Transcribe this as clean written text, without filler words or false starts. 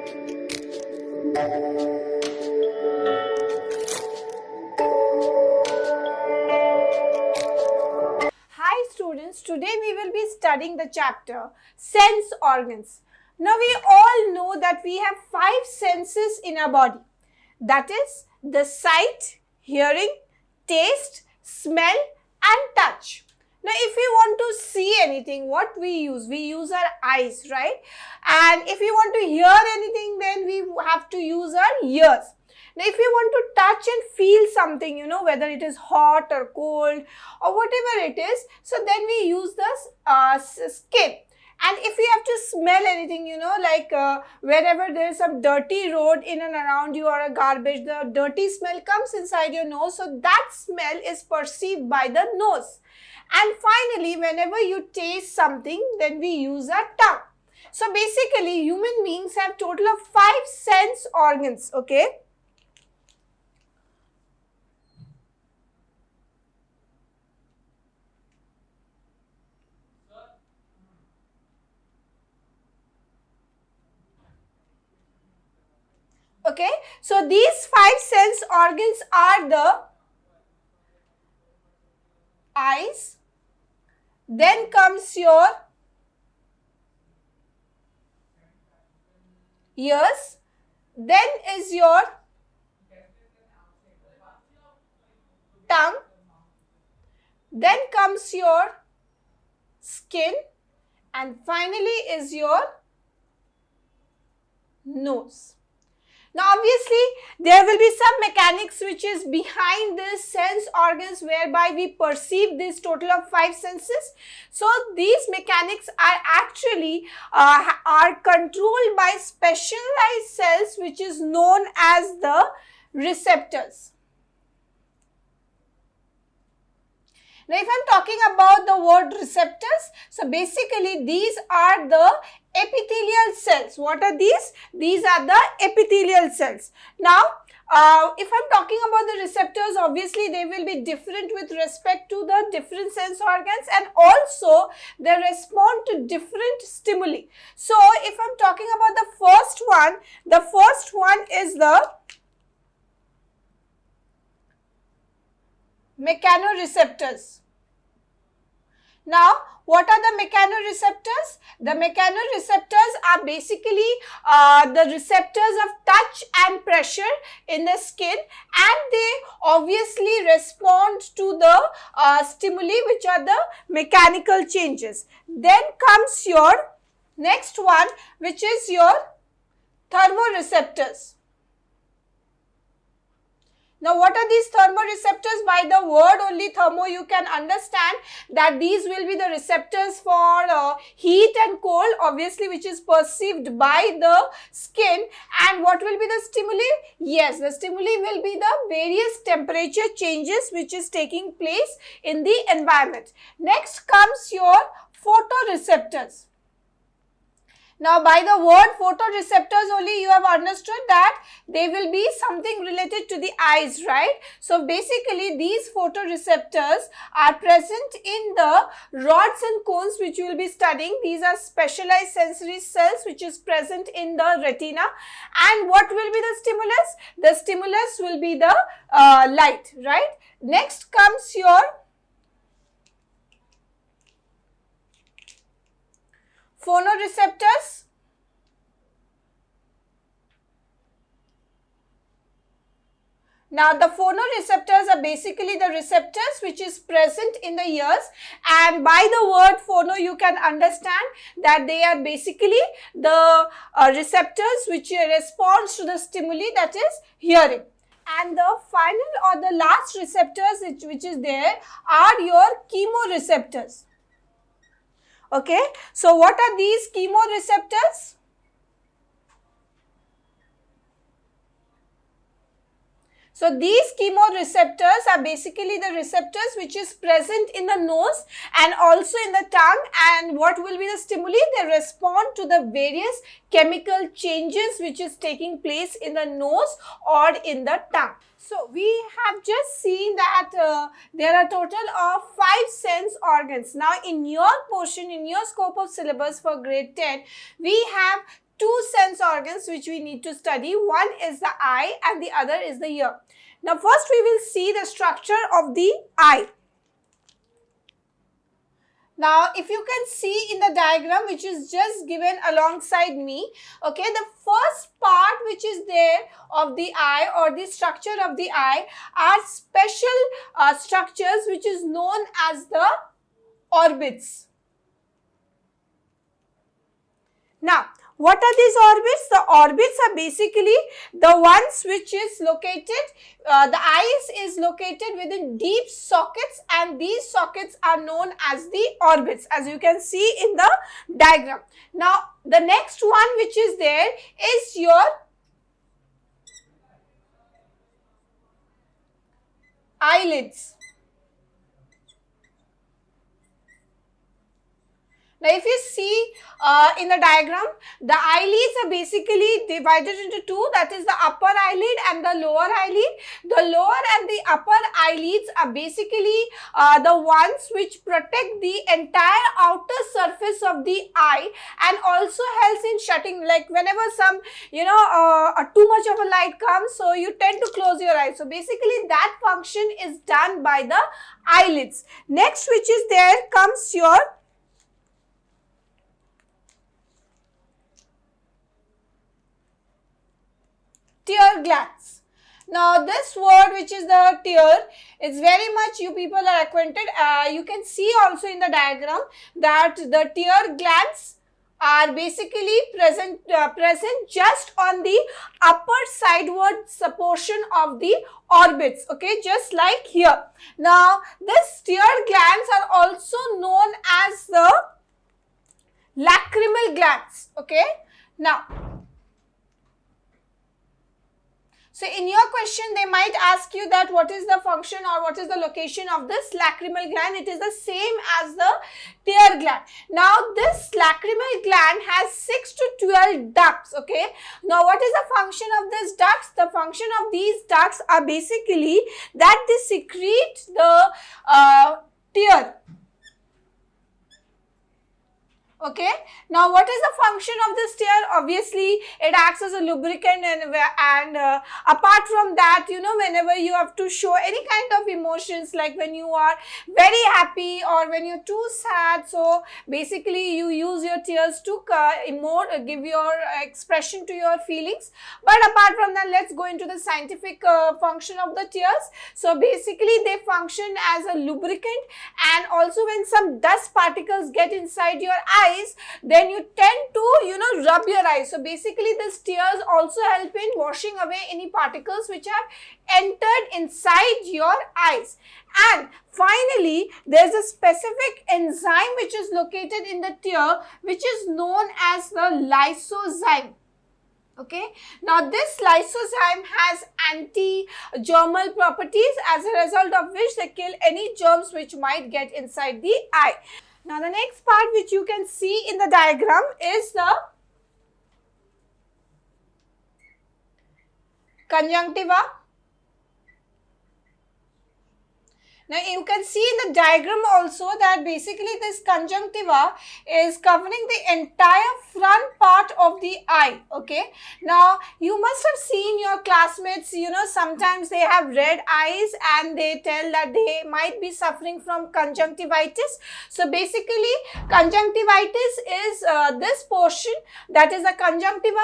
Hi students, today we will be studying the chapter sense organs. Now we all know that we have 5 senses in our body. That is the sight, hearing, taste, smell and touch. Now if we want to see anything, what we use our eyes, right? And if we want to hear anything, then we have to use our ears. Now if we want to touch and feel something, whether it is hot or cold or whatever it is, so then we use the skin. And if we have to smell anything, like wherever there is some dirty road in and around you or a garbage, the dirty smell comes inside your nose. So that smell is perceived by the nose. And finally, whenever you taste something, then we use our tongue. So basically, human beings have total of 5 sense organs, okay? Okay, so these 5 sense organs are the eyes, then comes your ears, then is your tongue, then comes your skin, and finally is your nose. Now obviously there will be some mechanics which is behind this sense organs whereby we perceive this total of 5 senses. So these mechanics are actually are controlled by specialized cells which is known as the receptors. Now if I am talking about the word receptors, so basically these are the epithelial cells. What are these? These are the epithelial cells. Now, if I'm talking about the receptors, obviously they will be different with respect to the different sense organs, and also they respond to different stimuli. So, if I'm talking about the first one is the mechanoreceptors. Now, what are the mechanoreceptors? The mechanoreceptors are basically the receptors of touch and pressure in the skin, and they obviously respond to the stimuli which are the mechanical changes. Then comes your next one, which is your thermoreceptors. Now, what are these thermoreceptors? By the word only thermo, you can understand that these will be the receptors for heat and cold, obviously, which is perceived by the skin. And what will be the stimuli? Yes, the stimuli will be the various temperature changes which is taking place in the environment. Next comes your photoreceptors. Now, by the word photoreceptors only, you have understood that they will be something related to the eyes, right? So, basically these photoreceptors are present in the rods and cones which you will be studying. These are specialized sensory cells which is present in the retina. And what will be the stimulus? The stimulus will be the light, right? Next comes your phonoreceptors. Now, the phonoreceptors are basically the receptors which is present in the ears, and by the word phono you can understand that they are basically the receptors which responds to the stimuli, that is hearing. And the final or the last receptors which is there are your chemoreceptors. Okay, so what are these chemoreceptors? So these chemoreceptors are basically the receptors which is present in the nose and also in the tongue, and what will be the stimuli? They respond to the various chemical changes which is taking place in the nose or in the tongue. So we have just seen that there are total of 5 sense organs. Now in your portion, in your scope of syllabus for grade 10, we have two sense organs which we need to study. One is the eye and the other is the ear. Now first we will see the structure of the eye. Now, if you can see in the diagram which is just given alongside me, okay, the first part which is there of the eye or the structure of the eye are special structures which is known as the orbits. Now, what are these orbits? The orbits are basically the ones which is located, the eyes is located within deep sockets, and these sockets are known as the orbits, as you can see in the diagram. Now, the next one which is there is your eyelids. Now, if you see in the diagram, the eyelids are basically divided into two, that is the upper eyelid and the lower eyelid. The lower and the upper eyelids are basically the ones which protect the entire outer surface of the eye and also helps in shutting, like whenever some, too much of a light comes, so you tend to close your eyes. So, basically that function is done by the eyelids. Next which is there comes your tear glands. Now this word which is the tear, it's very much you people are acquainted. You can see also in the diagram that the tear glands are basically present just on the upper sidewards portion of the orbits, okay, just like here. Now this tear glands are also known as the lacrimal glands, okay. Now, so in your question, they might ask you that what is the function or what is the location of this lacrimal gland. It is the same as the tear gland. Now, this lacrimal gland has 6 to 12 ducts, okay. Now, what is the function of these ducts? The function of these ducts are basically that they secrete the tear. Okay. Now, what is the function of this tear? Obviously, it acts as a lubricant, and apart from that, whenever you have to show any kind of emotions, like when you are very happy or when you're too sad, so basically you use your tears to give your expression to your feelings. But apart from that, let's go into the scientific function of the tears. So basically, they function as a lubricant, and also when some dust particles get inside your eyes, then you tend to rub your eyes. So basically these tears also help in washing away any particles which have entered inside your eyes. And finally, there is a specific enzyme which is located in the tear which is known as the lysozyme. Okay. Now, this lysozyme has anti-germal properties, as a result of which they kill any germs which might get inside the eye. Now, the next part which you can see in the diagram is the conjunctiva. Now, you can see in the diagram also that basically this conjunctiva is covering the entire front part of the eye, okay. Now, you must have seen your classmates, sometimes they have red eyes and they tell that they might be suffering from conjunctivitis. So, basically conjunctivitis is this portion, that is the conjunctiva,